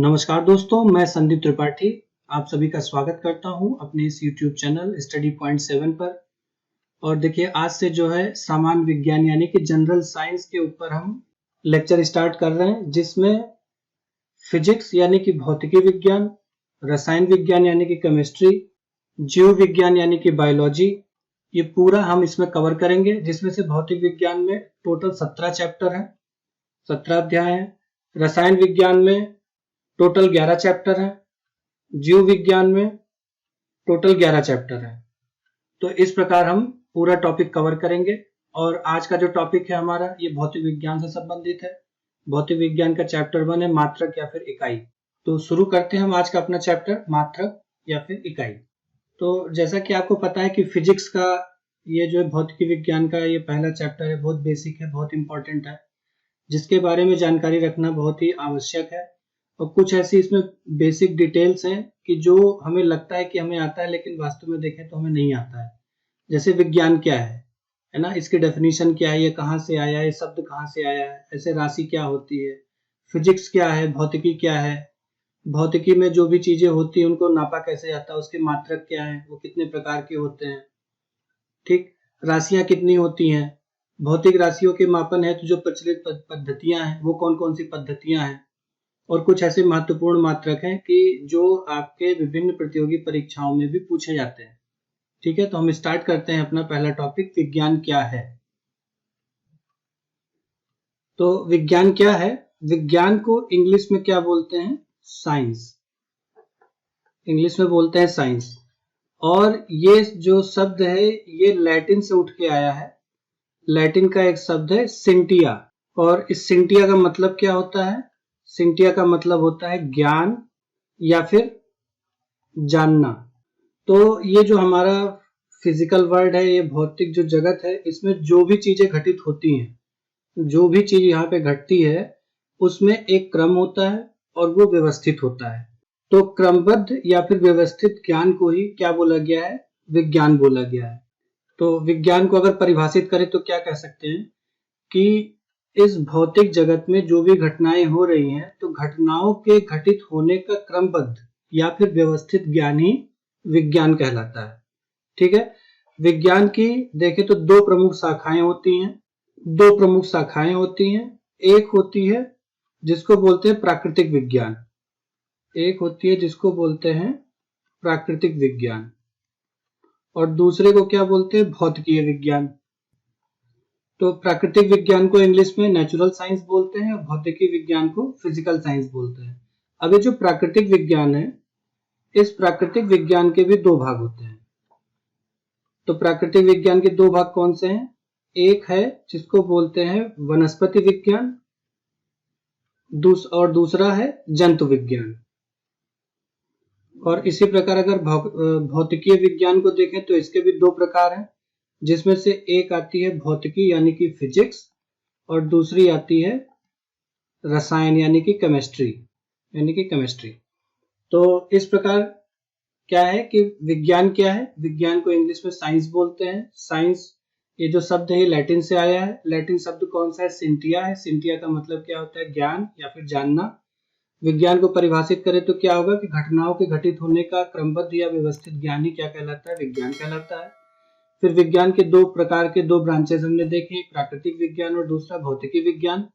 नमस्कार दोस्तों, मैं संदीप त्रिपाठी आप सभी का स्वागत करता हूं अपने इस YouTube चैनल स्टडी पॉइंट 7 पर। और देखिए, आज से जो है सामान्य विज्ञान यानी कि जनरल साइंस के ऊपर हम लेक्चर स्टार्ट कर रहे हैं, जिसमें फिजिक्स यानी कि भौतिकी विज्ञान, रसायन विज्ञान यानी कि केमिस्ट्री, जीव विज्ञान यानी कि बायोलॉजी, ये पूरा हम इसमें कवर करेंगे। जिसमें से भौतिक विज्ञान में टोटल 17 चैप्टर हैं, 17 अध्याय हैं। रसायन विज्ञान में टोटल 11 चैप्टर है। जीव विज्ञान में टोटल 11 चैप्टर है। तो इस प्रकार हम पूरा टॉपिक कवर करेंगे। और आज का जो टॉपिक है हमारा, ये भौतिक विज्ञान से संबंधित है। भौतिक विज्ञान का चैप्टर 1 है मात्रक या फिर इकाई। तो शुरू करते हैं हम आज का अपना चैप्टर, मात्रक या फिर इकाई। तो जैसा कि आपको पता है कि फिजिक्स का ये जो भौतिक विज्ञान का ये पहला चैप्टर है, बहुत बेसिक है, बहुत इंपॉर्टेंट है, जिसके बारे में जानकारी रखना बहुत ही आवश्यक है। और कुछ ऐसी इसमें बेसिक डिटेल्स हैं कि जो हमें लगता है कि हमें आता है, लेकिन वास्तव में देखें तो हमें नहीं आता है। जैसे विज्ञान क्या है ना, इसकी डेफिनेशन क्या है, ये कहाँ से आया है, शब्द कहाँ से आया है, ऐसे राशि क्या होती है, फिजिक्स क्या है, भौतिकी क्या है, भौतिकी में जो भी चीजें होती है उनको नापा कैसे जाता है, उसके मात्रक क्या है, वो कितने प्रकार के होते हैं, ठीक, राशियां कितनी होती हैं, भौतिक राशियों के मापन है तो जो प्रचलित पद्धतियां हैं वो कौन कौन सी पद्धतियां हैं, और कुछ ऐसे महत्वपूर्ण मात्रक हैं कि जो आपके विभिन्न प्रतियोगी परीक्षाओं में भी पूछे जाते हैं। ठीक है, तो हम स्टार्ट करते हैं अपना पहला टॉपिक, विज्ञान क्या है। तो विज्ञान क्या है? विज्ञान को इंग्लिश में क्या बोलते हैं? साइंस। इंग्लिश में बोलते हैं साइंस। और ये जो शब्द है ये लैटिन से उठ के आया है। लैटिन का एक शब्द है सिंटिया, और इस सिंटिया का मतलब क्या होता है? सिंटिया का मतलब होता है ज्ञान या फिर जानना। तो ये जो हमारा फिजिकल वर्ल्ड है, ये भौतिक जो जगत है, इसमें जो भी चीजें घटित होती हैं, जो भी चीज यहाँ पे घटती है, उसमें एक क्रम होता है और वो व्यवस्थित होता है। तो क्रमबद्ध या फिर व्यवस्थित ज्ञान को ही क्या बोला गया है? विज्ञान बोला गया है। तो विज्ञान को अगर परिभाषित करें तो क्या कह सकते हैं कि इस भौतिक जगत में जो भी घटनाएं हो रही हैं, तो घटनाओं के घटित होने का क्रमबद्ध या फिर व्यवस्थित ज्ञान ही विज्ञान कहलाता है। ठीक है, विज्ञान की देखें तो दो प्रमुख शाखाएं होती हैं। एक होती है जिसको बोलते हैं प्राकृतिक विज्ञान, एक होती है जिसको बोलते हैं प्राकृतिक विज्ञान, और दूसरे को क्या बोलते हैं? भौतिकीय विज्ञान। तो प्राकृतिक विज्ञान को इंग्लिश में नेचुरल साइंस बोलते हैं और भौतिकी विज्ञान को फिजिकल साइंस बोलते हैं। अब ये जो प्राकृतिक विज्ञान है, इस प्राकृतिक विज्ञान के भी दो भाग होते हैं। तो प्राकृतिक विज्ञान के दो भाग कौन से हैं? एक है जिसको बोलते हैं वनस्पति विज्ञान, और दूसरा है जंतु विज्ञान। और इसी प्रकार अगर भौतिकीय विज्ञान को देखें तो इसके भी दो प्रकार हैं, जिसमें से एक आती है भौतिकी यानी कि फिजिक्स, और दूसरी आती है रसायन यानी कि केमिस्ट्री। तो इस प्रकार क्या है कि विज्ञान क्या है? विज्ञान को इंग्लिश में साइंस बोलते हैं। साइंस, ये जो शब्द है लैटिन से आया है। लैटिन शब्द कौन सा है? सिंटिया है। सिंटिया का मतलब क्या होता है? ज्ञान या फिर जानना। विज्ञान को परिभाषित करें तो क्या होगा कि घटनाओं के घटित होने का क्रमबद्ध या व्यवस्थित ज्ञान ही क्या कहलाता है? विज्ञान कहलाता है। फिर विज्ञान के दो प्रकार के दो ब्रांचेस हमने देखे, एक प्राकृतिक विज्ञान और दूसरा भौतिकी विज्ञान।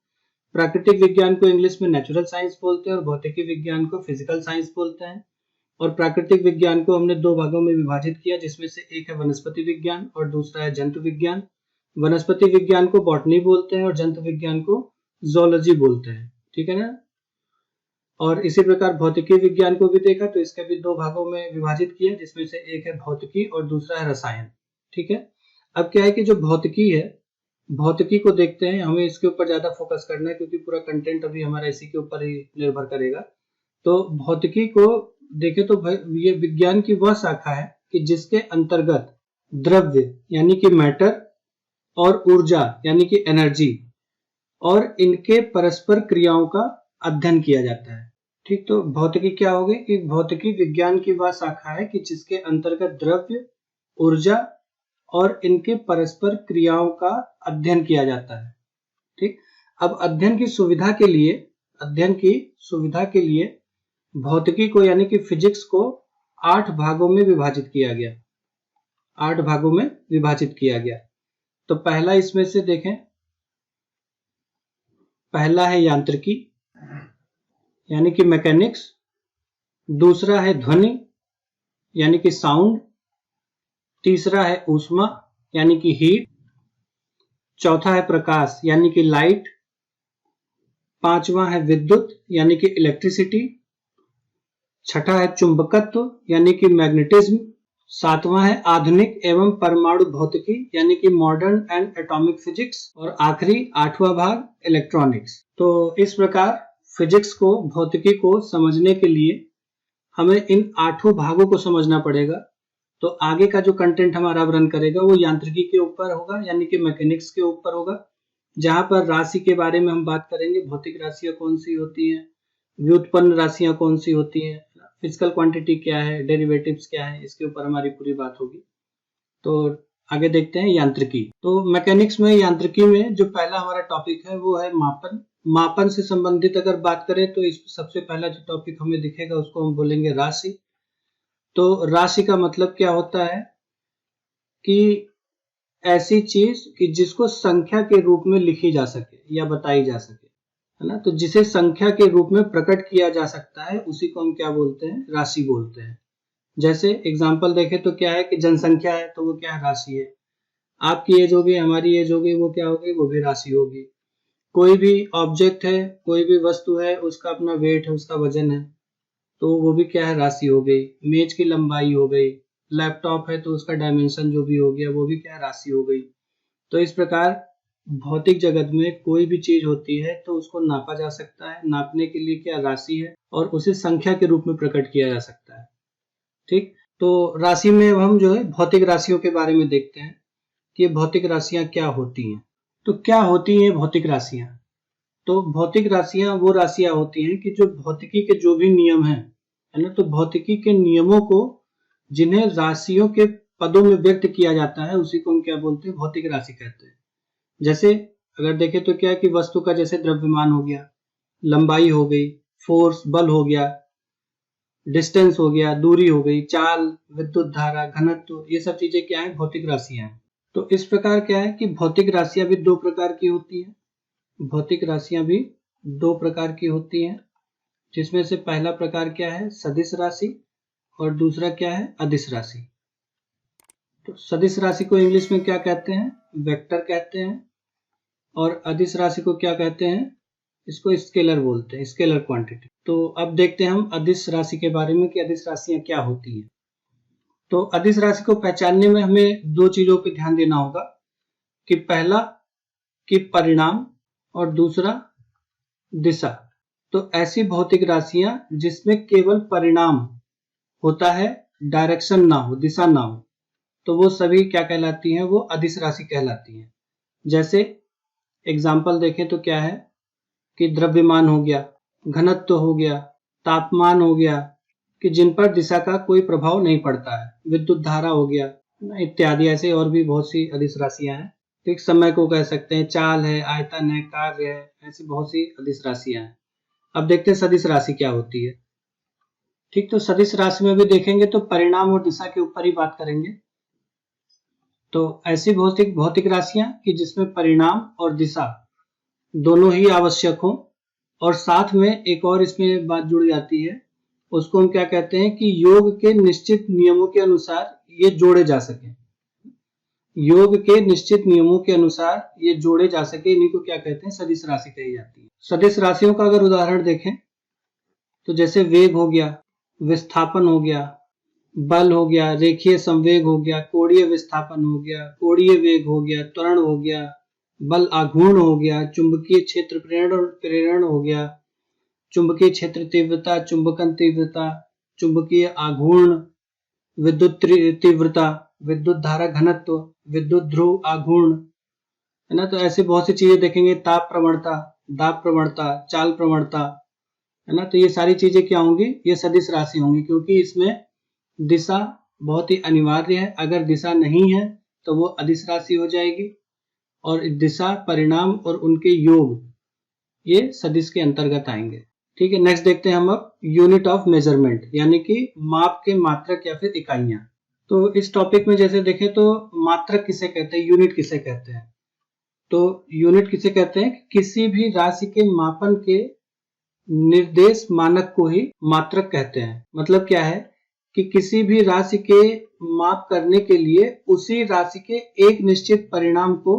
प्राकृतिक विज्ञान को इंग्लिश में नेचुरल साइंस बोलते हैं और भौतिकी विज्ञान को फिजिकल साइंस बोलते हैं। और प्राकृतिक विज्ञान को हमने दो भागों में विभाजित किया, जिसमें से एक है वनस्पति विज्ञान और दूसरा है जंतु विज्ञान। वनस्पति विज्ञान को बॉटनी बोलते हैं और जंतु विज्ञान को जूलॉजी बोलते हैं। ठीक है ना। और इसी प्रकार भौतिकी विज्ञान को भी देखा तो इसके भी दो भागों में विभाजित किया, जिसमें से एक है भौतिकी और दूसरा है रसायन। ठीक है, अब क्या है कि जो भौतिकी है, भौतिकी को देखते हैं, हमें इसके ऊपर ज्यादा फोकस करना है क्योंकि पूरा कंटेंट अभी हमारा इसी के ऊपर ही निर्भर करेगा। तो भौतिकी को देखें तो ये विज्ञान की वह शाखा है कि जिसके अंतर्गत द्रव्य यानी कि मैटर और ऊर्जा यानी कि एनर्जी और इनके परस्पर क्रियाओं का अध्ययन किया जाता है। ठीक, तो भौतिकी क्या होगी कि भौतिकी विज्ञान की वह शाखा है कि जिसके अंतर्गत द्रव्य, ऊर्जा और इनके परस्पर क्रियाओं का अध्ययन किया जाता है। ठीक, अब अध्ययन की सुविधा के लिए भौतिकी को यानी कि फिजिक्स को 8 भागों में विभाजित किया गया। 8 भागों में विभाजित किया गया। तो पहला इसमें से देखें, पहला है यांत्रिकी यानी कि मैकेनिक्स, दूसरा है ध्वनि यानी कि साउंड, तीसरा है ऊष्मा यानी कि हीट, चौथा है प्रकाश यानी कि लाइट, पांचवा है विद्युत यानी कि इलेक्ट्रिसिटी, छठा है चुंबकत्व यानी कि मैग्नेटिज्म, सातवां है आधुनिक एवं परमाणु भौतिकी यानी कि मॉडर्न एंड एटॉमिक फिजिक्स, और आखिरी 8वां भाग इलेक्ट्रॉनिक्स। तो इस प्रकार फिजिक्स को, भौतिकी को समझने के लिए हमें इन 8 भागों को समझना पड़ेगा। तो आगे का जो कंटेंट हमारा रन करेगा वो यांत्रिकी के ऊपर होगा यानी कि मैकेनिक्स के ऊपर होगा, जहां पर राशि के बारे में हम बात करेंगे। भौतिक राशियां कौन सी होती हैं, व्युत्पन्न राशियां कौन सी होती हैं, फिजिकल क्वांटिटी क्या है, डेरिवेटिव्स क्या है, इसके ऊपर हमारी पूरी बात होगी। तो आगे देखते हैं यांत्रिकी। तो मैकेनिक्स में, यांत्रिकी में जो पहला हमारा टॉपिक है वो है मापन। मापन से संबंधित अगर बात करें तो इस सबसे पहला जो टॉपिक हमें दिखेगा उसको हम बोलेंगे राशि। तो राशि का मतलब क्या होता है कि ऐसी चीज कि जिसको संख्या के रूप में लिखी जा सके या बताई जा सके, है ना। तो जिसे संख्या के रूप में प्रकट किया जा सकता है उसी को हम क्या बोलते हैं, राशि बोलते हैं। जैसे एग्जांपल देखें तो क्या है कि जनसंख्या है तो वो क्या है, राशि है। आपकी एज होगी, हमारी एज होगी, वो क्या होगी, वो भी राशि होगी। कोई भी ऑब्जेक्ट है, कोई भी वस्तु है, उसका अपना वेट है, उसका वजन है, तो वो भी क्या है, राशि हो गई। मेज की लंबाई हो गई, लैपटॉप है तो उसका डायमेंशन जो भी हो गया वो भी क्या है, राशि हो गई। तो इस प्रकार भौतिक जगत में कोई भी चीज होती है तो उसको नापा जा सकता है, नापने के लिए क्या राशि है, और उसे संख्या के रूप में प्रकट किया जा सकता है। ठीक, तो राशि में हम जो है भौतिक राशियों के बारे में देखते हैं कि ये भौतिक राशियां क्या होती हैं। तो क्या होती हैं भौतिक राशियां? तो भौतिक राशियां वो राशियां होती हैं कि जो भौतिकी के जो भी नियम हैं, है ना, तो भौतिकी के नियमों को जिन्हें राशियों के पदों में व्यक्त किया जाता है उसी को हम क्या बोलते हैं, भौतिक राशि कहते हैं। जैसे अगर देखें तो क्या है कि वस्तु का जैसे द्रव्यमान हो गया, लंबाई हो गई, फोर्स बल हो गया, डिस्टेंस हो गया, दूरी हो गई, चाल, विद्युत धारा, घनत्व, ये सब चीजें क्या है, भौतिक राशियां हैं। तो इस प्रकार क्या है कि भौतिक राशियां भी 2 प्रकार की होती हैं। भौतिक राशियां भी 2 प्रकार की होती हैं, जिसमें से पहला प्रकार क्या है, सदिश राशि, और दूसरा क्या है, अदिश राशि। तो सदिश राशि को इंग्लिश में क्या कहते हैं, वेक्टर कहते हैं, और अदिश राशि को क्या कहते हैं, इसको स्केलर बोलते हैं, स्केलर क्वांटिटी। तो अब देखते हैं हम अदिश राशि के बारे में कि अदिश राशियां क्या होती हैं। तो अदिश राशि को पहचानने में हमें 2 चीजों पर ध्यान देना होगा कि पहला कि परिणाम और दूसरा दिशा। तो ऐसी भौतिक राशियां जिसमें केवल परिणाम होता है, डायरेक्शन ना हो, दिशा ना हो, तो वो सभी क्या कहलाती हैं, वो अदिश राशि कहलाती हैं। जैसे एग्जाम्पल देखें तो क्या है कि द्रव्यमान हो गया, घनत्व हो गया, तापमान हो गया, कि जिन पर दिशा का कोई प्रभाव नहीं पड़ता है, विद्युत धारा हो गया, इत्यादि। ऐसे और भी बहुत सी अदिश राशियां हैं। ठीक, समय को कह सकते हैं, चाल है, आयतन है, कार्य है, ऐसी बहुत सी अदिश राशियां हैं। अब देखते हैं सदिश राशि क्या होती है। ठीक, तो सदिश राशि में भी देखेंगे तो परिणाम और दिशा के ऊपर ही बात करेंगे। तो ऐसी भौतिक राशियां कि जिसमें परिणाम और दिशा दोनों ही आवश्यक हो, और साथ में एक और इसमें बात जुड़ जाती है, उसको हम क्या कहते हैं कि योग के निश्चित नियमों के अनुसार ये जोड़े जा सके। योग के निश्चित नियमों के अनुसार ये जोड़े जा सके, इन्हीं को क्या कहते हैं, सदिश राशि कही जाती है। सदिश राशियों का अगर उदाहरण देखें तो जैसे वेग हो गया, विस्थापन हो गया, बल हो गया, रेखीय संवेग हो गया, कोणीय विस्थापन हो गया, कोणीय वेग हो गया, त्वरण हो गया, बल आघूर्ण हो गया, चुंबकीय क्षेत्र प्रेरण हो गया, चुंबकीय क्षेत्र तीव्रता, चुंबकन तीव्रता, चुंबकीय आघूर्ण, विद्युत तीव्रता, विद्युत धारा घनत्व, विद्युत ध्रुव आघूर्ण, है ना। तो ऐसे बहुत सी चीजें देखेंगे, ताप प्रवणता, दाब प्रवणता, चाल प्रवणता, है ना। तो ये सारी चीजें क्या होंगी, ये सदिश राशि होंगी, क्योंकि इसमें दिशा बहुत ही अनिवार्य है। अगर दिशा नहीं है तो वो अदिश राशि हो जाएगी, और दिशा, परिणाम और उनके योग ये सदिश के अंतर्गत आएंगे। ठीक है, नेक्स्ट देखते हैं हम अब यूनिट ऑफ मेजरमेंट, यानी कि माप के मात्रक या फिर इकाइयां। तो इस टॉपिक में जैसे देखें तो मात्रक किसे कहते हैं, यूनिट किसे कहते हैं। तो यूनिट किसे कहते हैं, किसी भी राशि के मापन के निर्देश मानक को ही मात्रक कहते हैं। मतलब क्या है कि किसी भी राशि के माप करने के लिए उसी राशि के एक निश्चित परिणाम को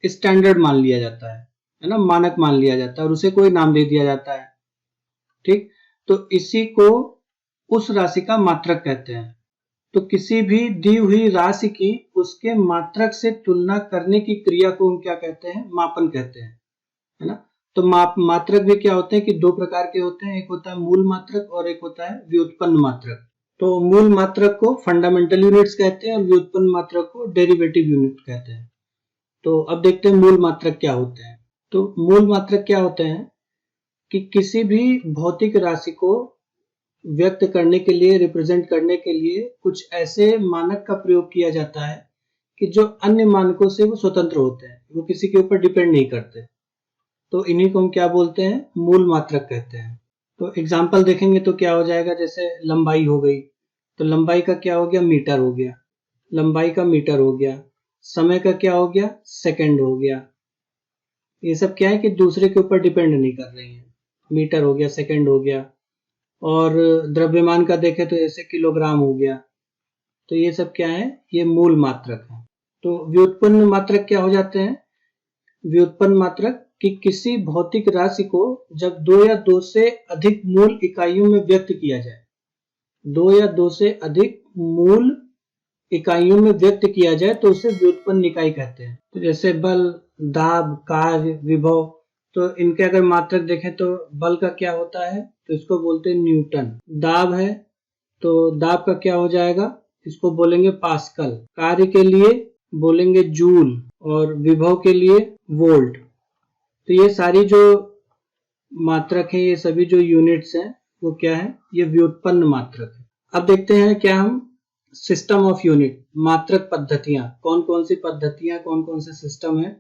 स्टैंडर्ड मान लिया जाता है ना, मानक मान लिया जाता है और उसे कोई नाम दे दिया जाता है। ठीक, तो इसी को उस राशि का मात्रक कहते हैं। तो किसी भी दी हुई राशि की उसके मात्रक से तुलना करने की क्रिया को हम क्या कहते हैं, मापन कहते हैं, है ना। तो मात्रक भी क्या होते हैं कि दो प्रकार के होते हैं, एक होता है मूल मात्रक और एक होता है व्युत्पन्न मात्रक। तो मूल मात्रक को फंडामेंटल यूनिट्स कहते हैं और व्युत्पन्न मात्रक को डेरिवेटिव यूनिट कहते हैं। तो अब देखते हैं मूल मात्रक क्या होते हैं। तो मूल मात्रक क्या होते हैं कि किसी भी भौतिक राशि को व्यक्त करने के लिए, रिप्रेजेंट करने के लिए कुछ ऐसे मानक का प्रयोग किया जाता है कि जो अन्य मानकों से वो स्वतंत्र होते हैं, वो किसी के ऊपर डिपेंड नहीं करते। तो इन्हीं को हम क्या बोलते हैं, मूल मात्रक कहते हैं। तो एग्जाम्पल देखेंगे तो क्या हो जाएगा, जैसे लंबाई हो गई, तो लंबाई का क्या हो गया, मीटर हो गया, लंबाई का मीटर हो गया। समय का क्या हो गया, सेकंड हो गया। ये सब क्या है कि दूसरे के ऊपर डिपेंड नहीं कर रही है। मीटर हो गया, सेकंड हो गया। और द्रव्यमान का देखें तो जैसे किलोग्राम हो गया। तो ये सब क्या है, ये मूल मात्रक है। तो व्युत्पन्न मात्रक क्या हो जाते हैं, व्युत्पन्न मात्रक कि किसी भौतिक राशि को जब दो या दो से अधिक मूल इकाइयों में व्यक्त किया जाए, दो या दो से अधिक मूल इकाइयों में व्यक्त किया जाए तो उसे व्युत्पन्न इकाई कहते हैं। तो जैसे बल, दाब, कार्य, विभव, तो इनके अगर मात्रक देखें तो बल का क्या होता है, तो इसको बोलते हैं न्यूटन। दाब है तो दाब का क्या हो जाएगा, इसको बोलेंगे पास्कल। कार्य के लिए बोलेंगे जूल और विभव के लिए वोल्ट। तो ये सारी जो मात्रक है, ये सभी जो यूनिट्स हैं वो क्या है, ये व्युत्पन्न मात्रक है। अब देखते हैं क्या हम सिस्टम ऑफ यूनिट, मात्रक पद्धतियां, कौन कौन सी पद्धतियां, कौन कौन से सिस्टम है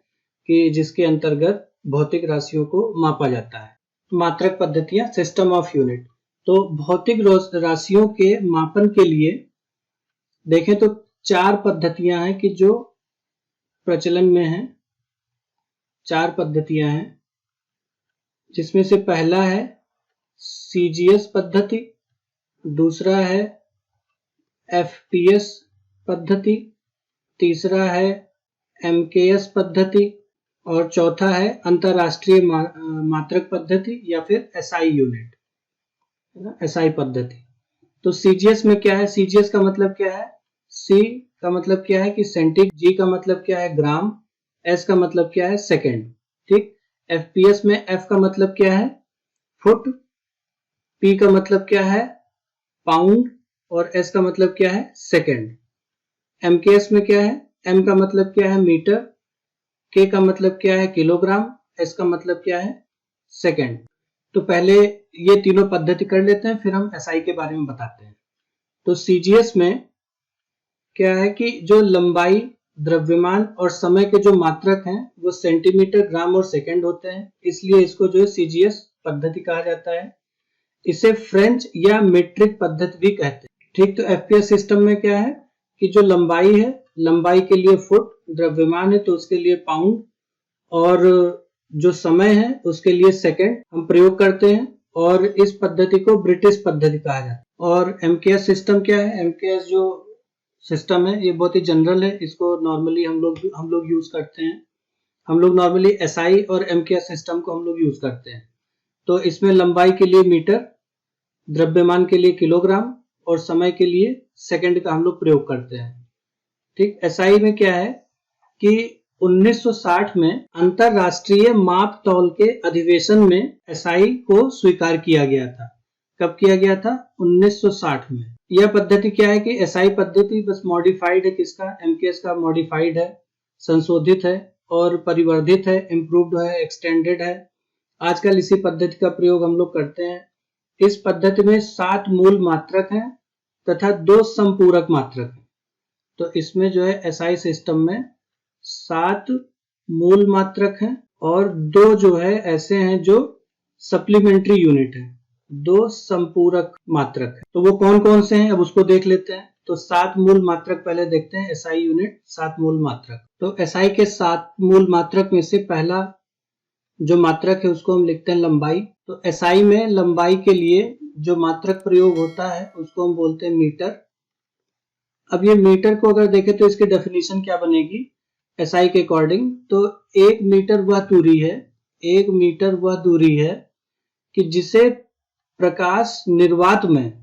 कि जिसके अंतर्गत भौतिक राशियों को मापा जाता है। मात्रक पद्धतियां, सिस्टम ऑफ यूनिट। तो भौतिक राशियों के मापन के लिए देखें तो चार पद्धतियां हैं कि जो प्रचलन में हैं। चार पद्धतियां हैं जिसमें से पहला है सीजीएस पद्धति, दूसरा है एफपीएस पद्धति, तीसरा है एमकेएस पद्धति और चौथा है अंतरराष्ट्रीय मात्रक पद्धति या फिर एसआई यूनिट, है ना, एसआई पद्धति। तो सीजीएस में क्या है, सीजीएस का मतलब क्या है, सी का मतलब क्या है कि सेंटीग्रेड, जी का मतलब क्या है ग्राम, एस का मतलब क्या है सेकंड। ठीक, एफपीएस में एफ का मतलब क्या है फुट, पी का मतलब क्या है पाउंड और एस का मतलब क्या है सेकंड। एमकेएस में क्या है, एम का मतलब क्या है मीटर, के का मतलब क्या है किलोग्राम, एस का मतलब क्या है सेकंड। तो पहले ये तीनों पद्धति कर लेते हैं, फिर हम एसआई के बारे में बताते हैं। तो सीजीएस में क्या है कि जो लंबाई, द्रव्यमान और समय के जो मात्रक हैं वो सेंटीमीटर, ग्राम और सेकंड होते हैं, इसलिए इसको जो है सीजीएस पद्धति कहा जाता है। इसे फ्रेंच या मीट्रिक पद्धति भी कहते हैं। ठीक, तो एफपीएस सिस्टम में क्या है कि जो लंबाई है, लंबाई के लिए फुट, द्रव्यमान है तो उसके लिए पाउंड और जो समय है उसके लिए सेकंड हम प्रयोग करते हैं और इस पद्धति को ब्रिटिश पद्धति कहा जाता है। और एमकेएस सिस्टम क्या है, एमकेएस जो सिस्टम है ये बहुत ही जनरल है, इसको नॉर्मली हम लोग यूज करते हैं। हम लोग नॉर्मली एसआई और एमकेएस सिस्टम को हम लोग यूज करते हैं। तो इसमें लंबाई के लिए मीटर, द्रव्यमान के लिए किलोग्राम और समय के लिए सेकंड का हम लोग प्रयोग करते हैं। ठीक, एसआई में क्या है कि 1960 में अंतरराष्ट्रीय माप तौल के अधिवेशन में एसआई को स्वीकार किया गया था। कब किया गया था, 1960 में। यह पद्धति क्या है कि एसआई पद्धति बस मॉडिफाइड है, किसका, एमकेएस का मॉडिफाइड है, संशोधित है और परिवर्धित है, इम्प्रूव्ड है, एक्सटेंडेड है। आजकल इसी पद्धति का प्रयोग हम लोग करते हैं। इस पद्धति में 7 मूल मात्रक हैं तथा 2 संपूरक मात्रक हैं। तो इसमें जो है एसआई सिस्टम में 7 मूल मात्रक हैं और 2 जो है ऐसे हैं जो सप्लीमेंट्री यूनिट है, 2 संपूरक मात्रक है। तो वो कौन कौन से हैं अब उसको देख लेते हैं। तो 7 मूल मात्रक पहले देखते हैं, एसआई यूनिट 7 मूल मात्रक। तो एसआई के 7 मूल मात्रक में से पहला जो मात्रक है उसको हम लिखते हैं लंबाई। तो एसआई में लंबाई के लिए जो मात्रक प्रयोग होता है उसको हम बोलते हैं मीटर। अब ये मीटर को अगर देखें तो इसकी डेफिनेशन क्या बनेगी एसआई के अकॉर्डिंग। तो 1 मीटर वह दूरी है, 1 मीटर वह दूरी है कि जिसे प्रकाश निर्वात में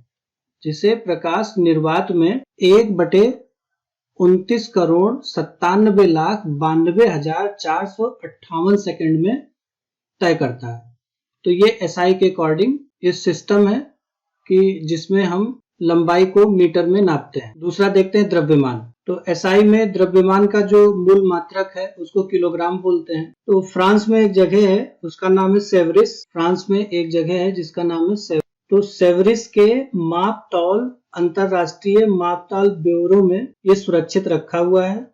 1/29,97,92,458 सेकंड में तय करता है। तो ये एसआई के अकॉर्डिंग ये सिस्टम है कि जिसमें हम लंबाई को मीटर में नापते हैं। दूसरा देखते हैं द्रव्यमान। तो एसआई में द्रव्यमान का जो मूल मात्रक है उसको किलोग्राम बोलते हैं। तो फ्रांस में एक जगह है उसका नाम है सेवरिस। फ्रांस में एक जगह है जिसका नाम है सेवरिस। तो सेवरिस के माप तौल अंतरराष्ट्रीय मापताल ब्यूरो में ये सुरक्षित रखा हुआ है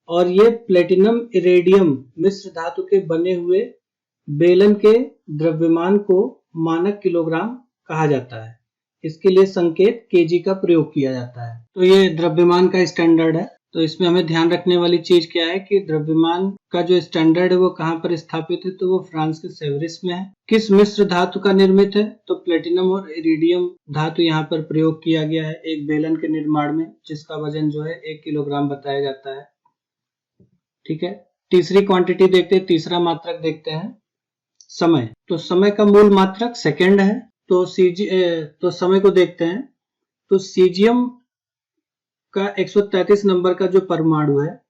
और ये प्लेटिनम इरेडियम मिश्र धातु के बने हुए बेलन के द्रव्यमान को मानक किलोग्राम कहा जाता है। इसके लिए संकेत केजी का प्रयोग किया जाता है। तो ये द्रव्यमान का स्टैंडर्ड है। तो इसमें हमें ध्यान रखने वाली चीज क्या है कि द्रव्यमान का जो स्टैंडर्ड है वो कहाँ पर स्थापित है, तो वो फ्रांस के सेवरिस में है। किस मिश्र धातु का निर्मित है, तो प्लेटिनम और इरिडियम धातु यहाँ पर प्रयोग किया गया है एक बेलन के निर्माण में, जिसका वजन जो है 1 किलोग्राम बताया जाता है। ठीक है, तीसरी क्वांटिटी देखते हैं, तीसरा मात्रक देखते हैं समय। तो समय का मूल मात्रक सेकेंड है। तो समय को देखते हैं। तो सीजियम का 133 नंबर का जो परमाणु है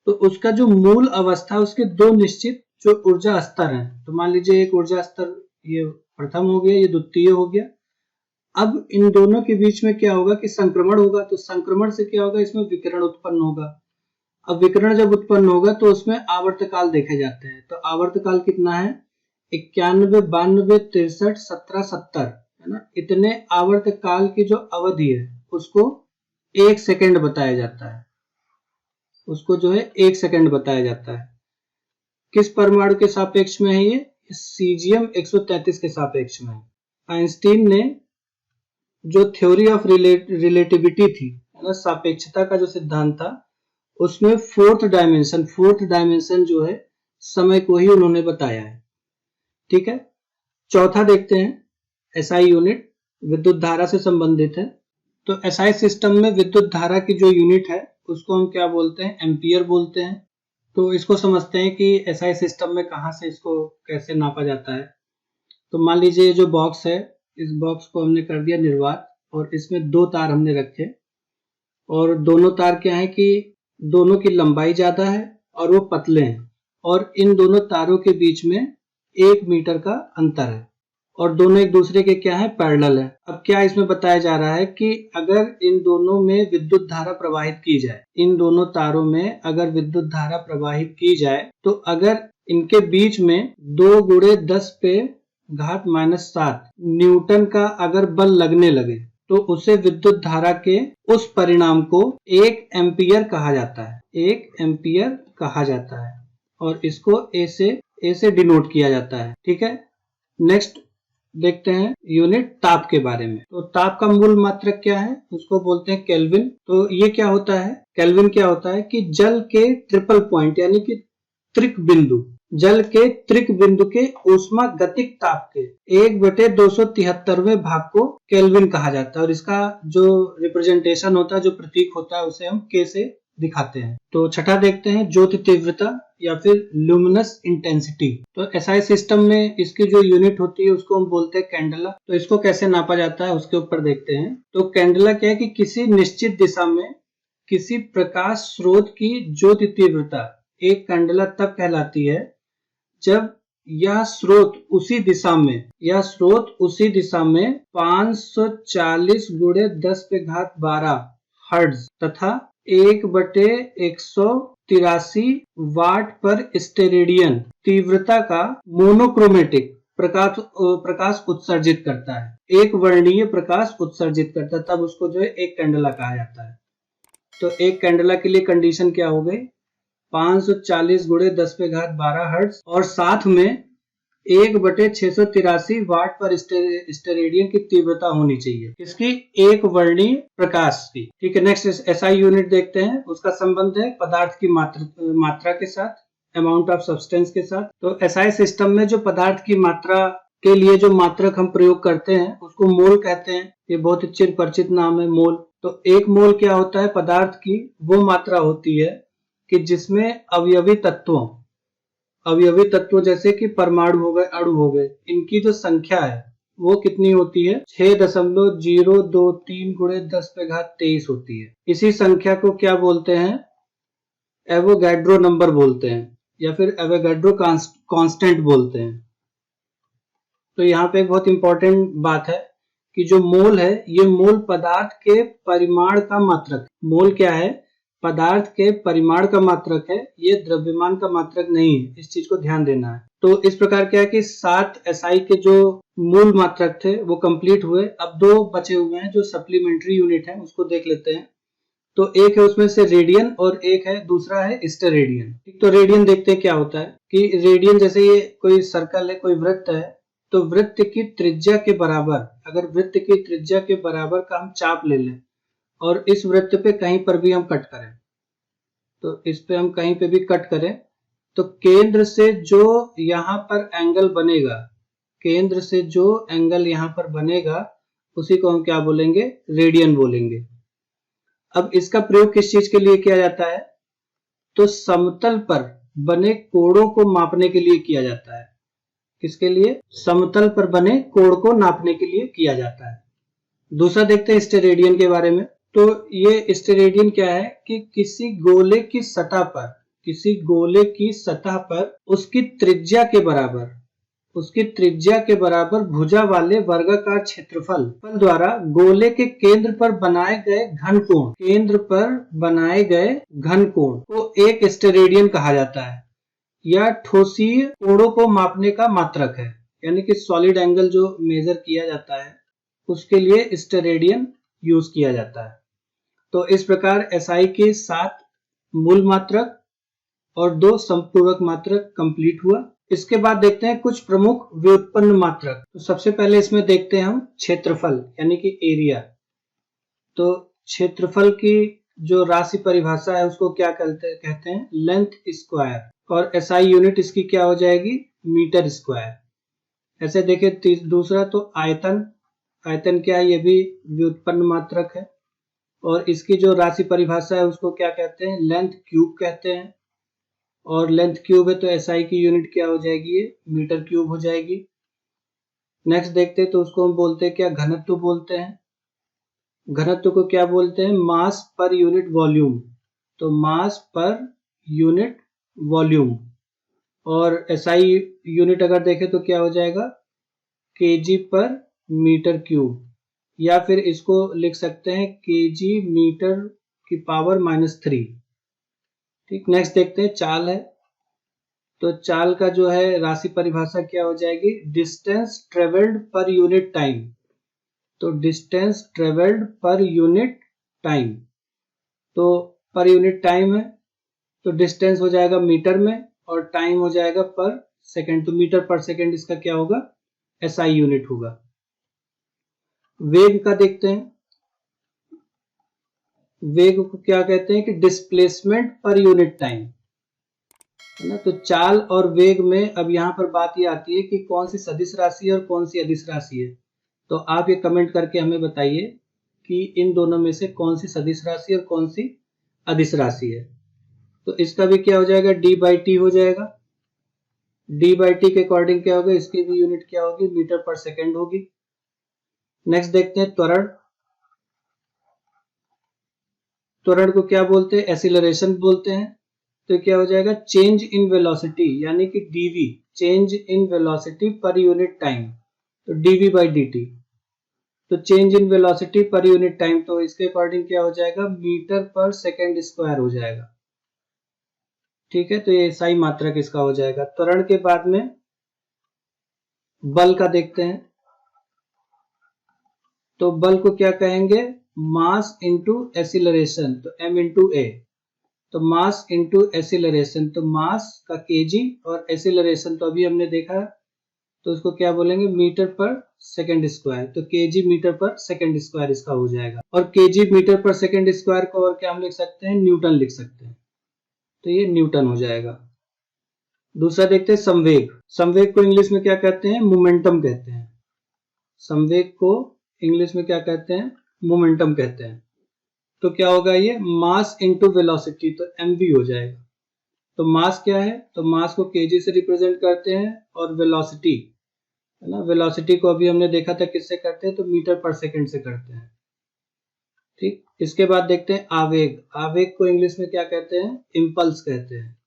तो उसका जो मूल अवस्था उसके 2 निश्चित जो ऊर्जा स्तर हैं। तो मान लीजिए एक ऊर्जा स्तर ये प्रथम हो गया, ये द्वितीय हो गया। अब इन दोनों के बीच में क्या होगा कि संक्रमण होगा। तो संक्रमण से क्या होगा, इसमें विकिरण उत्पन्न होगा। अब विकिरण जब उत्पन्न होगा तो उसमें आवर्तकाल देखे जाते हैं। तो आवर्तकाल कितना है 91, 92, 63, 17, 70 है ना। इतने आवर्तकाल की जो अवधि है उसको 1 सेकंड बताया जाता है। उसको जो है 1 सेकंड बताया जाता है। किस परमाणु के सापेक्ष में है ये सीजियम 133 के सापेक्ष में है। आइंस्टीन ने जो थ्योरी ऑफ रिलेटिविटी थी है ना, सापेक्षता का जो सिद्धांत था उसमें फोर्थ डायमेंशन जो है समय को ही उन्होंने बताया है। ठीक है, चौथा देखते हैं एसआई यूनिट विद्युत धारा से संबंधित है। तो एसआई सिस्टम में विद्युत धारा की जो यूनिट है उसको हम क्या बोलते हैं, एम्पियर बोलते हैं। तो इसको समझते हैं कि एसआई सिस्टम में कहाँ से इसको कैसे नापा जाता है। तो मान लीजिए जो बॉक्स है, इस बॉक्स को हमने कर दिया निर्वात और इसमें 2 तार हमने रखे और दोनों तार क्या है कि दोनों की लंबाई ज्यादा है और वो पतले हैं और इन दोनों तारों के बीच में 1 मीटर का अंतर है और दोनों एक दूसरे के क्या है, पैरेलल है। अब क्या इसमें बताया जा रहा है कि अगर इन दोनों में विद्युत धारा प्रवाहित की जाए, इन दोनों तारों में अगर विद्युत धारा प्रवाहित की जाए तो अगर इनके बीच में 2 × 10⁻⁻⁷ न्यूटन का अगर बल लगने लगे तो उसे विद्युत धारा के उस परिणाम को 1 एम्पियर कहा जाता है। 1 एम्पियर कहा जाता है और इसको ए से डिनोट किया जाता है। ठीक है, नेक्स्ट देखते हैं यूनिट ताप के बारे में। तो ताप का मूल मात्रक क्या है, उसको बोलते हैं केल्विन। तो ये क्या होता है, केल्विन क्या होता है कि जल के ट्रिपल पॉइंट यानी कि त्रिक बिंदु, जल के त्रिक बिंदु के ऊष्मा गतिक ताप के 1/273वें भाग को केल्विन कहा जाता है और इसका जो रिप्रेजेंटेशन होता है, जो प्रतीक होता है, उसे हम के से दिखाते हैं। तो छठा देखते हैं ज्योति तीव्रता या फिर ल्यूमिनस इंटेंसिटी। तो एसआई सिस्टम में इसकी जो यूनिट होती है उसको हम बोलते हैं कैंडला। तो इसको कैसे नापा जाता है उसके ऊपर देखते हैं। तो कैंडला क्या है कि किसी निश्चित दिशा में किसी प्रकाश स्रोत की ज्योति तीव्रता एक कैंडला तब कहलाती है जब यह स्रोत उसी दिशा में 540 × 10⁻12 हर्ट्ज तथा 1/183 वाट पर स्टेरेडियन तीव्रता का मोनोक्रोमेटिक प्रकाश उत्सर्जित करता है, एक वर्णीय प्रकाश उत्सर्जित करता है, तब उसको जो है एक कैंडला कहा जाता है। तो एक कैंडला के लिए कंडीशन क्या हो गई, 540 × 10⁻12 हर्ट्ज और साथ में 1/683 वाट पर स्टेरेडियन की तीव्रता होनी चाहिए, इसकी एक वर्णीय प्रकाश की। ठीक है, नेक्स्ट एसआई यूनिट देखते हैं। उसका संबंध है पदार्थ की मात्रा के साथ, अमाउंट ऑफ सब्सटेंस के साथ। तो एसआई सिस्टम में जो पदार्थ की मात्रा के लिए जो मात्रक हम प्रयोग करते हैं उसको मोल कहते हैं। ये बहुत चिर परिचित नाम है, मोल। तो एक मोल क्या होता है? पदार्थ की वो मात्रा होती है कि जिसमें अवयवी तत्वों जैसे कि परमाणु हो गए, अणु हो गए, इनकी जो संख्या है वो कितनी होती है? 6.023 × 10⁻23 होती है। इसी संख्या को क्या बोलते हैं? एवोगैड्रो नंबर बोलते हैं, या फिर एवोगैड्रो कांस्टेंट बोलते हैं। तो यहाँ पे एक बहुत इंपॉर्टेंट बात है कि जो मोल है, ये मोल पदार्थ के परिमाण का मात्रक। मोल क्या है? पदार्थ के परिमाण का मात्रक है, ये द्रव्यमान का मात्रक नहीं है। इस चीज को ध्यान देना है। तो इस प्रकार क्या है कि 7 एसआई के जो मूल मात्रक थे वो कंप्लीट हुए। अब 2 बचे हुए हैं जो सप्लीमेंट्री यूनिट है, उसको देख लेते हैं। तो एक है उसमें से रेडियन और एक है दूसरा है स्टेरेडियन। तो रेडियन देखते हैं क्या होता है कि रेडियन जैसे ये कोई सर्कल है, कोई वृत्त है, तो वृत्त की त्रिज्या के बराबर, अगर वृत्त की त्रिज्या के बराबर का हम चाप ले लें और इस वृत्त पे कहीं पर भी हम कट करें, तो इस पे हम कहीं पे भी कट करें, तो केंद्र से जो यहां पर एंगल बनेगा, केंद्र से जो एंगल यहां पर बनेगा उसी को हम क्या बोलेंगे? रेडियन बोलेंगे। अब इसका प्रयोग किस चीज के लिए किया जाता है? तो समतल पर बने कोणों को मापने के लिए किया जाता है। किसके लिए? समतल पर बने कोण को नापने के लिए किया जाता है। दूसरा देखते हैं स्टेरेडियन के बारे में। तो ये स्टेरेडियन क्या है कि किसी गोले की सतह पर उसकी त्रिज्या के बराबर भुजा वाले वर्गाकार क्षेत्रफल द्वारा गोले के केंद्र पर बनाए गए घन कोण को एक स्टेरेडियन कहा जाता है, या ठोसीय कोणों को मापने का मात्रक है। यानी कि सॉलिड एंगल जो मेजर किया जाता है उसके लिए स्टेरेडियन यूज किया जाता है। तो इस प्रकार एसआई के 7 मूल मात्रक और 2 संपूरक मात्रक कंप्लीट हुआ। इसके बाद देखते हैं कुछ प्रमुख व्युत्पन्न मात्रक। तो सबसे पहले इसमें देखते हैं हम क्षेत्रफल यानी कि एरिया। तो क्षेत्रफल की जो राशि परिभाषा है उसको क्या कहते हैं? लेंथ स्क्वायर, और एसआई यूनिट इसकी क्या हो जाएगी? Metre square. ऐसे देखें दूसरा तो आयतन क्या है? ये भी व्युत्पन्न मात्रक है, और इसकी जो राशि परिभाषा है उसको क्या कहते हैं? लेंथ क्यूब कहते हैं। और लेंथ क्यूब है तो एसआई की यूनिट क्या हो जाएगी? ये मीटर क्यूब हो जाएगी। नेक्स्ट देखते हैं तो उसको हम बोलते हैं क्या? घनत्व बोलते हैं। घनत्व को क्या बोलते हैं? मास पर यूनिट वॉल्यूम। तो मास पर यूनिट वॉल्यूम। और एसआई यूनिट अगर देखें तो क्या हो जाएगा? केजी पर मीटर क्यूब, या फिर इसको लिख सकते हैं केजी मीटर की पावर -3। ठीक, नेक्स्ट देखते हैं चाल है। तो चाल का जो है राशि परिभाषा क्या हो जाएगी? Distance travelled per unit time. तो distance travelled per unit time, तो पर यूनिट टाइम है तो डिस्टेंस हो जाएगा मीटर में और टाइम हो जाएगा पर सेकंड। तो मीटर पर सेकंड इसका क्या होगा? एसआई यूनिट होगा। वेग का देखते हैं। वेग को क्या कहते हैं? कि डिस्प्लेसमेंट पर यूनिट टाइम, है ना। तो चाल और वेग में अब यहाँ पर बात ये आती है कि कौन सी सदिश राशि है और कौन सी अदिश राशि है। तो आप ये कमेंट करके हमें बताइए कि इन दोनों में से कौन सी सदिश राशि और कौन सी अदिश राशि है। तो इसका भी क्या हो जाएगा? d/t हो जाएगा। d/t के अकॉर्डिंग क्या होगा? इसकी भी यूनिट क्या होगी? मीटर पर सेकंड होगी। नेक्स्ट देखते हैं त्वरण। त्वरण को क्या बोलते हैं? एक्सीलरेशन बोलते हैं। तो क्या हो जाएगा? चेंज इन वेलोसिटी, यानी कि dv, चेंज इन वेलोसिटी पर यूनिट टाइम। तो dv/dt। तो चेंज इन वेलोसिटी पर यूनिट टाइम, तो इसके अकॉर्डिंग क्या हो जाएगा? मीटर पर सेकंड स्क्वायर हो जाएगा। ठीक है, तो ये एसआई मात्रक इसका हो जाएगा। त्वरण के बाद में बल का देखते हैं। तो बल को क्या कहेंगे? मास इंटू एक्सीलरेशन, तो m इंटू ए। तो मास इंटू एक्सीलरेशन, तो मास का केजी और एक्सीलरेशन तो अभी हमने देखा तो इसको क्या बोलेंगे, मीटर पर सेकंड स्क्वायर, तो केजी मीटर पर सेकंड स्क्वायर इसका हो जाएगा। और केजी मीटर पर सेकंड स्क्वायर को और क्या हम लिख सकते हैं, न्यूटन लिख सकते हैं, तो ये न्यूटन हो जाएगा। दूसरा देखते हैं संवेग। संवेग को इंग्लिश में क्या कहते हैं, मोमेंटम कहते हैं। संवेग को इंग्लिश में क्या कहते हैं, मोमेंटम कहते हैं। तो क्या होगा ये, मास इनटू वेलोसिटी, तो एमवी हो जाएगा। तो मास क्या है, तो मास को केजी से रिप्रेजेंट करते हैं, और वेलोसिटी है ना, वेलोसिटी को अभी हमने देखा था किससे करते हैं, तो मीटर पर सेकंड से करते हैं। ठीक, इसके बाद देखते हैं आवेग। आवेग को इंग्लिश में क्या कहते हैं, इंपल्स कहते हैं।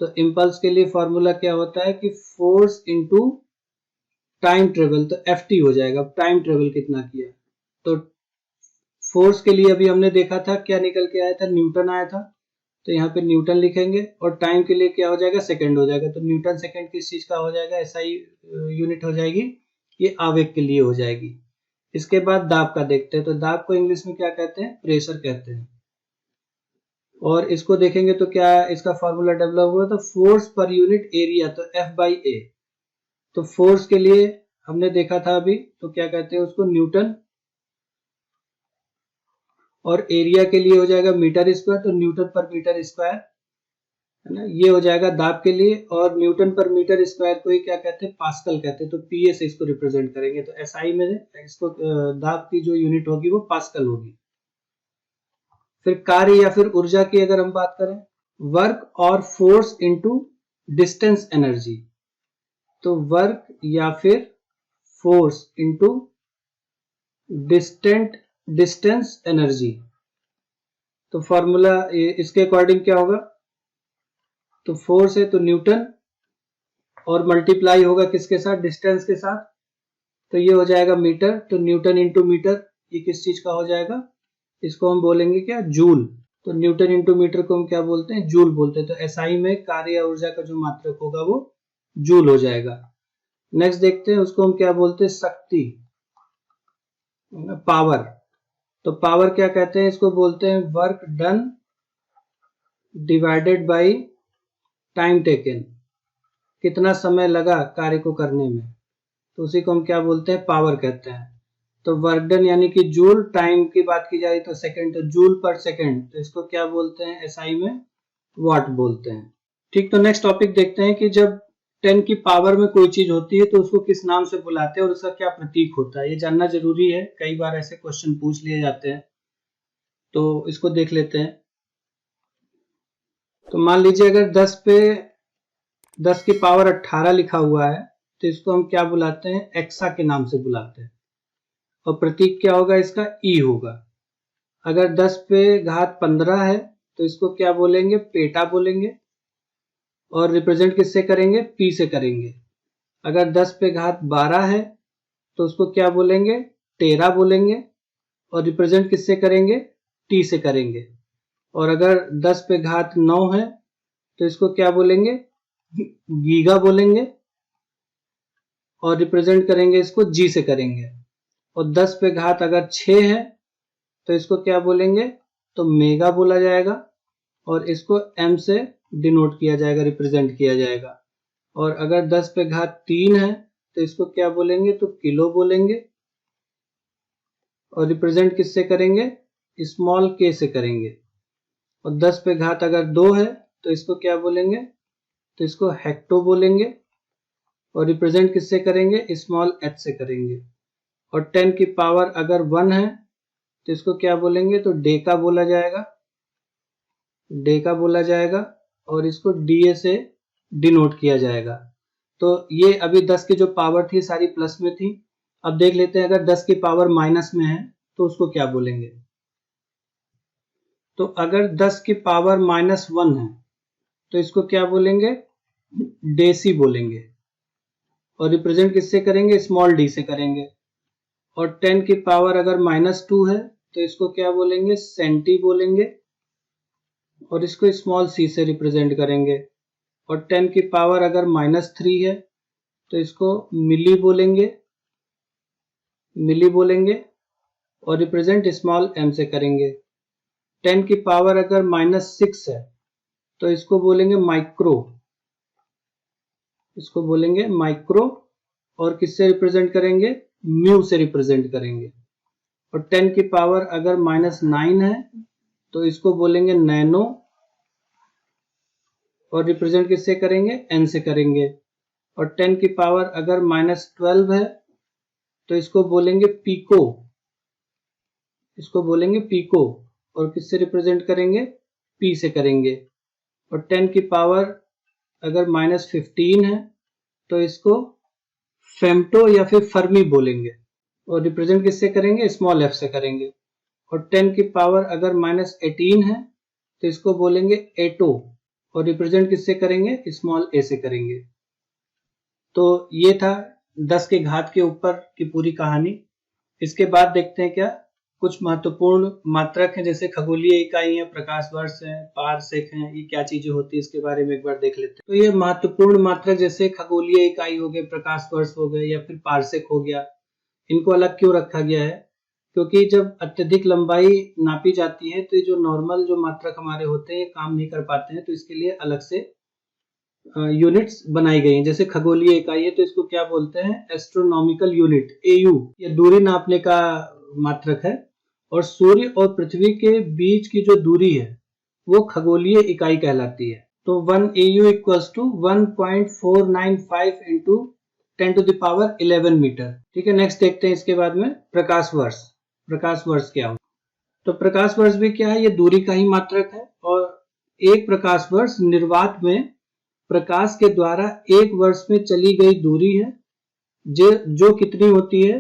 तो इंपल्स के लिए फॉर्मूला क्या होता है कि फोर्स इनटू टाइम ट्रेवल, तो एफ हो जाएगा। टाइम ट्रेवल कितना किया, तो फोर्स के लिए अभी हमने देखा था क्या निकल के आया था, न्यूटन आया था, तो यहाँ पे न्यूटन लिखेंगे। और टाइम के लिए क्या हो जाएगा, सेकंड हो जाएगा। तो न्यूटन सेकंड किस चीज का हो जाएगा, एसआई यूनिट हो जाएगी, ये आवेग के लिए हो जाएगी। इसके बाद दाब का देखते हैं। तो दाब को इंग्लिश में क्या कहते हैं, प्रेशर कहते हैं। और इसको देखेंगे तो क्या इसका फॉर्मूला डेवलप हुआ, तो फोर्स पर यूनिट एरिया, तो F/A। तो फोर्स के लिए हमने देखा था अभी, तो क्या कहते हैं उसको, न्यूटन। और एरिया के लिए हो जाएगा मीटर स्क्वायर, तो न्यूटन पर मीटर स्क्वायर है ना, ये हो जाएगा दाब के लिए। और न्यूटन पर मीटर स्क्वायर को ही क्या कहते हैं, पास्कल कहते हैं। तो पीए से इसको रिप्रेजेंट करेंगे। तो एसआई में इसको दाब की जो यूनिट होगी वो पास्कल होगी। फिर कार्य या फिर ऊर्जा की अगर हम बात करें, वर्क और फोर्स इनटू डिस्टेंस एनर्जी, तो वर्क या फिर फोर्स इनटू डिस्टेंस एनर्जी। तो फॉर्मूला इसके अकॉर्डिंग क्या होगा, तो फोर्स है तो न्यूटन, और मल्टीप्लाई होगा किसके साथ, डिस्टेंस के साथ, तो ये हो जाएगा मीटर। तो न्यूटन इंटू मीटर, ये किस चीज का हो जाएगा, इसको हम बोलेंगे क्या, जूल। तो न्यूटन इंटू मीटर को हम क्या बोलते हैं, जूल बोलते हैं। तो एसआई में कार्य या ऊर्जा का जो मात्रक होगा वो जूल हो जाएगा। नेक्स्ट देखते हैं उसको हम क्या बोलते हैं, शक्ति, पावर। तो पावर क्या कहते हैं, इसको बोलते हैं work done divided by time taken, कितना समय लगा कार्य को करने में, तो उसी को हम क्या बोलते हैं, पावर कहते हैं। तो वर्क डन यानी कि जूल, टाइम की बात की जाए तो सेकंड, तो जूल पर सेकंड, तो इसको क्या बोलते हैं, एसआई में वाट बोलते हैं। ठीक, तो नेक्स्ट टॉपिक देखते हैं कि जब 10 की पावर में कोई चीज होती है तो उसको किस नाम से बुलाते हैं और उसका क्या प्रतीक होता है, ये जानना जरूरी है। कई बार ऐसे क्वेश्चन पूछ लिए जाते हैं, तो इसको देख लेते हैं। तो मान लीजिए अगर 10 की पावर 18 लिखा हुआ है, तो इसको हम क्या बुलाते हैं, एक्सा के नाम से बुलाते हैं। और प्रतीक क्या होगा इसका, ई होगा। अगर 10 पे घात 15 है तो इसको क्या बोलेंगे, पेटा बोलेंगे। और रिप्रेजेंट किससे करेंगे, पी से करेंगे। अगर 10 पे घात 12 है तो उसको क्या बोलेंगे, टेरा बोलेंगे। और रिप्रेजेंट किससे करेंगे, टी से करेंगे। और अगर 10 पे घात 9 है तो इसको क्या बोलेंगे, गीगा बोलेंगे। और रिप्रेजेंट करेंगे इसको जी से करेंगे। और 10 पे घात अगर 6 है तो इसको क्या बोलेंगे, तो मेगा बोला जाएगा। और इसको एम से डिनोट किया जाएगा, रिप्रेजेंट किया जाएगा। और अगर 10 पे घात 3 है तो इसको क्या बोलेंगे, तो किलो बोलेंगे। और रिप्रेजेंट किससे करेंगे, स्मॉल के से करेंगे। और 10 पे घात अगर 2 है तो इसको क्या बोलेंगे, तो इसको हेक्टो बोलेंगे। और रिप्रेजेंट किससे करेंगे, स्मॉल एच से करेंगे। और 10 की पावर अगर 1 है तो इसको क्या बोलेंगे, तो डेका बोला जाएगा, डेका बोला जाएगा। और इसको डीए से डिनोट किया जाएगा। तो ये अभी 10 की जो पावर थी सारी प्लस में थी। अब देख लेते हैं अगर 10 की पावर माइनस में है तो उसको क्या बोलेंगे। तो अगर 10 की पावर -1 है तो इसको क्या बोलेंगे, डेसी बोलेंगे। और रिप्रेजेंट किससे करेंगे, स्मॉल डी से करेंगे। और 10 की पावर अगर -2 है तो इसको क्या बोलेंगे, सेंटी बोलेंगे। और इसको स्मॉल सी से रिप्रेजेंट करेंगे। और 10 की पावर अगर -3 है तो इसको मिली बोलेंगे, मिली बोलेंगे। और रिप्रेजेंट स्मॉल एम से करेंगे। 10 की पावर अगर -6 है तो इसको बोलेंगे माइक्रो, इसको बोलेंगे माइक्रो। और किससे रिप्रेजेंट करेंगे, म्यू से रिप्रेजेंट करेंगे। और 10 की पावर अगर -9 है तो इसको बोलेंगे नैनो, और रिप्रेजेंट किससे करेंगे, n से करेंगे। और 10 की पावर अगर -12 है तो इसको बोलेंगे पिको, इसको बोलेंगे पिको, और किससे रिप्रेजेंट करेंगे, p से करेंगे। और 10 की पावर अगर -15 है तो इसको फेम्टो या फिर फर्मी बोलेंगे, और रिप्रेजेंट किससे करेंगे, स्मॉल f से करेंगे। और 10 की पावर अगर -18 है तो इसको बोलेंगे एटो, और रिप्रेजेंट किससे करेंगे, स्मॉल a से करेंगे। तो ये था 10 के घात के ऊपर की पूरी कहानी। इसके बाद देखते हैं क्या कुछ महत्वपूर्ण मात्रक हैं, जैसे खगोलीय इकाई है, प्रकाश वर्ष है, पारसेक है, ये क्या चीजें होती है इसके बारे में एक बार देख लेते हैं। तो ये महत्वपूर्ण मात्रक जैसे खगोलीय इकाई हो गए, प्रकाश वर्ष हो गए या फिर पारसेक हो गया, इनको अलग क्यों रखा गया है, क्योंकि जब अत्यधिक लंबाई नापी जाती है तो ये जो नॉर्मल जो मात्रक हमारे होते हैं काम नहीं कर पाते हैं, तो इसके लिए अलग से यूनिट्स बनाई गई हैं। जैसे खगोलीय इकाई है तो इसको क्या बोलते हैं, एस्ट्रोनॉमिकल यूनिट, AU, ये दूरी नापने का मात्रक है। और सूर्य और पृथ्वी के बीच की जो दूरी है वो खगोलीय इकाई कहलाती है। तो 1 AU equals to 1.495 into 10⁻11 metre. ठीक है, नेक्स्ट देखते हैं इसके बाद में प्रकाश वर्ष। प्रकाश वर्ष क्या हो, तो प्रकाश वर्ष भी क्या है, ये दूरी का ही मात्रक है। और एक प्रकाश वर्ष निर्वात में प्रकाश के द्वारा एक वर्ष में चली गई दूरी है, जो कितनी होती है,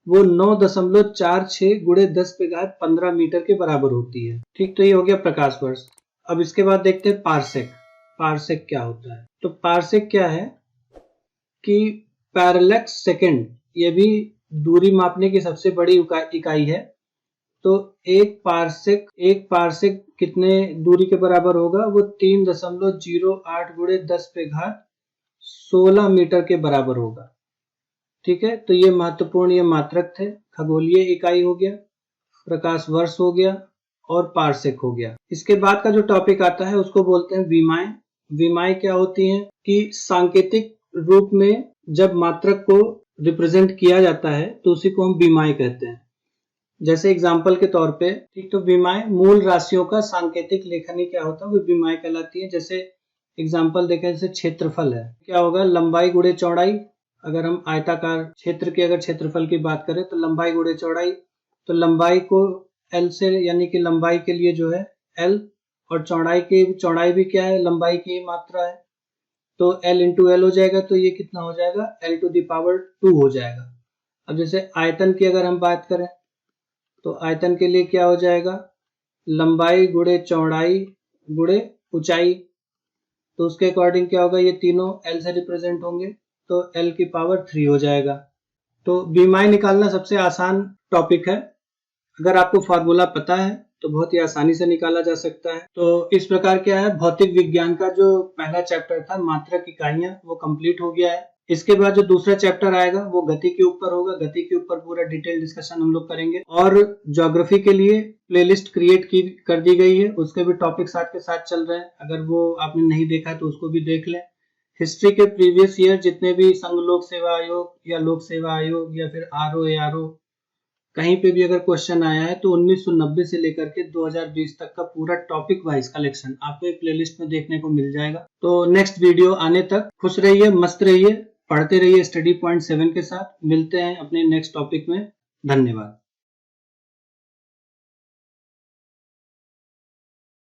वो 9.46 गुणे 10⁻15 मीटर के बराबर होती है। ठीक, तो ये हो गया प्रकाश वर्ष। अब इसके बाद देखते हैं पारसेक। पारसेक क्या होता है, तो पारसेक क्या है कि पैरेलैक्स सेकंड, ये भी दूरी मापने की सबसे बड़ी इकाई है। तो एक पारसेक कितने दूरी के बराबर होगा, वो 3.08 गुणे 10⁻16 मीटर के बराबर होगा। ठीक है, तो ये महत्वपूर्ण ये मात्रक थे। खगोलीय इकाई हो गया, प्रकाश वर्ष हो गया और पारसेक हो गया। इसके बाद का जो टॉपिक आता है उसको बोलते हैं विमाएं। विमाएं क्या होती हैं कि सांकेतिक रूप में जब मात्रक को रिप्रेजेंट किया जाता है तो उसी को हम विमाएं कहते हैं। जैसे एग्जाम्पल के तौर पे, ठीक, तो विमाएं मूल राशियों का सांकेतिक लेखनी क्या होता है, वो विमाएं कहलाती है। जैसे एग्जाम्पल देखें, जैसे क्षेत्रफल है, क्या होगा, लंबाई गुणे चौड़ाई। अगर हम आयताकार क्षेत्र के अगर क्षेत्रफल की बात करें तो लंबाई गुणे चौड़ाई, तो लंबाई को L से, यानी कि लंबाई के लिए जो है L, और चौड़ाई भी क्या है, लंबाई की मात्रा है, तो L इंटू L हो जाएगा। तो ये कितना हो जाएगा, L⁻² हो जाएगा। अब जैसे आयतन की अगर हम बात करें तो आयतन के लिए क्या हो जाएगा, लंबाई गुणे चौड़ाई गुणे ऊंचाई, तो उसके अकॉर्डिंग क्या होगा, ये तीनों L से रिप्रेजेंट होंगे, तो L⁻³ हो जाएगा। तो विमाएं निकालना सबसे आसान टॉपिक है। अगर आपको फार्मूला पता है तो बहुत ही आसानी से निकाला जा सकता है। तो इस प्रकार क्या है, भौतिक विज्ञान का जो पहला चैप्टर था मात्रक इकाइयां, वो कंप्लीट हो गया है। इसके बाद जो दूसरा चैप्टर आएगा वो गति के ऊपर होगा। गति के ऊपर पूरा डिटेल डिस्कशन हम लोग करेंगे। और ज्योग्राफी के लिए प्लेलिस्ट क्रिएट कर दी गई है, उसके भी टॉपिक साथ के साथ चल रहे हैं। अगर वो आपने नहीं देखा है तो उसको भी देख लें। हिस्ट्री के प्रीवियस ईयर जितने भी संघ लोक सेवा आयोग या लोक सेवा आयोग या फिर RO कहीं पे भी अगर क्वेश्चन आया है तो 1990 से लेकर के 2020 तक का पूरा टॉपिक वाइज कलेक्शन आपको एक प्लेलिस्ट में देखने को मिल जाएगा। तो नेक्स्ट वीडियो आने तक खुश रहिए, मस्त रहिए, पढ़ते रहिए स्टडी पॉइंट 7 के साथ। मिलते हैं अपने नेक्स्ट टॉपिक में। धन्यवाद।